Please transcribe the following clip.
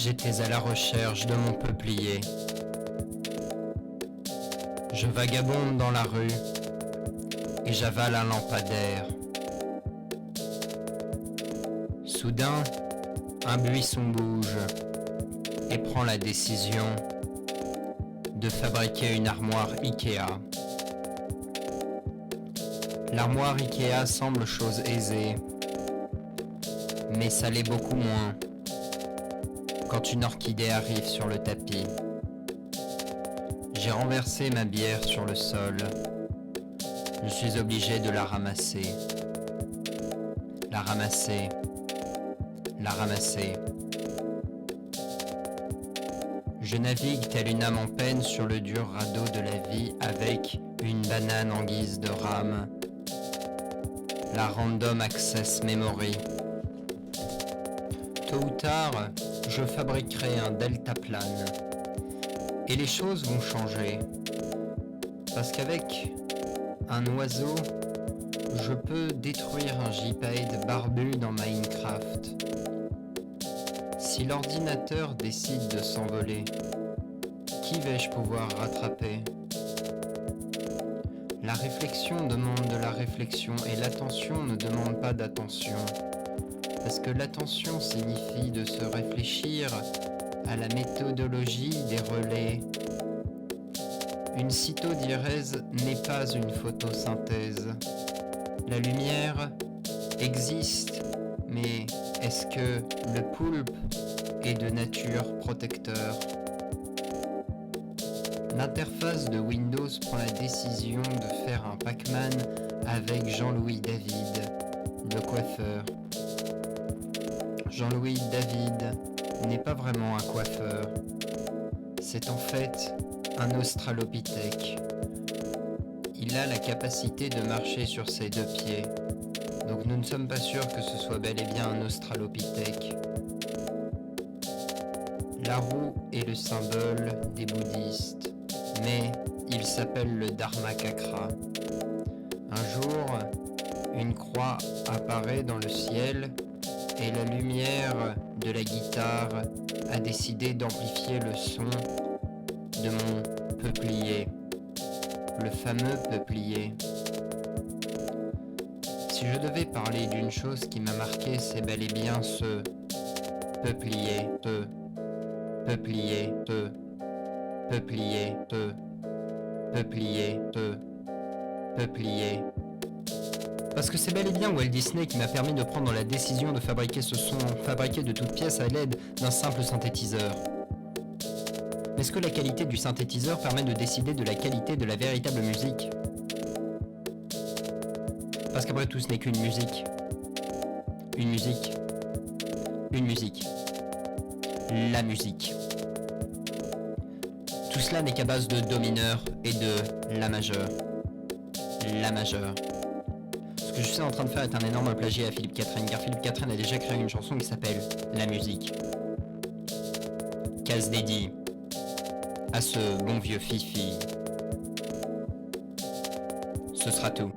J'étais à la recherche de mon peuplier. Je vagabonde dans la rue et j'avale un lampadaire. Soudain, un buisson bouge et prend la décision de fabriquer une armoire Ikea. L'armoire Ikea semble chose aisée, mais ça l'est beaucoup moins quand une orchidée arrive sur le tapis. J'ai renversé ma bière sur le sol. Je suis obligé de la ramasser. La ramasser. La ramasser. Je navigue telle une âme en peine sur le dur radeau de la vie avec une banane en guise de rame. La Random Access Memory. Tôt ou tard, je fabriquerai un deltaplane. Et les choses vont changer. Parce qu'avec un oiseau, je peux détruire un JPEG barbu dans Minecraft. Si l'ordinateur décide de s'envoler, qui vais-je pouvoir rattraper ? La réflexion demande de la réflexion et l'attention ne demande pas d'attention. Parce que l'attention signifie de se réfléchir à la méthodologie des relais. Une cytodiérèse n'est pas une photosynthèse. La lumière existe, mais est-ce que le poulpe est de nature protecteur ? L'interface de Windows prend la décision de faire un Pac-Man avec Jean-Louis David, le coiffeur. Jean-Louis David n'est pas vraiment un coiffeur. C'est en fait un australopithèque. Il a la capacité de marcher sur ses deux pieds. Donc nous ne sommes pas sûrs que ce soit bel et bien un australopithèque. La roue est le symbole des bouddhistes, mais il s'appelle le Dharmakakra. Un jour, une croix apparaît dans le ciel et la lumière de la guitare a décidé d'amplifier le son de mon peuplier, le fameux peuplier. Si je devais parler d'une chose qui m'a marqué, c'est bel et bien ce peuplier, peuplier, peuplier, peuplier, peuplier. Parce que c'est bel et bien Walt Disney qui m'a permis de prendre la décision de fabriquer ce son, fabriqué de toutes pièces à l'aide d'un simple synthétiseur. Est-ce que la qualité du synthétiseur permet de décider de la qualité de la véritable musique ? Parce qu'après tout, ce n'est qu'une musique. Une musique. Une musique. La musique. Tout cela n'est qu'à base de do mineur et de la majeur. La majeure. Ce que je suis en train de faire est un énorme plagiat à Philippe Catherine, car Philippe Catherine a déjà créé une chanson qui s'appelle La musique. Case dédiée à ce bon vieux Fifi. Ce sera tout.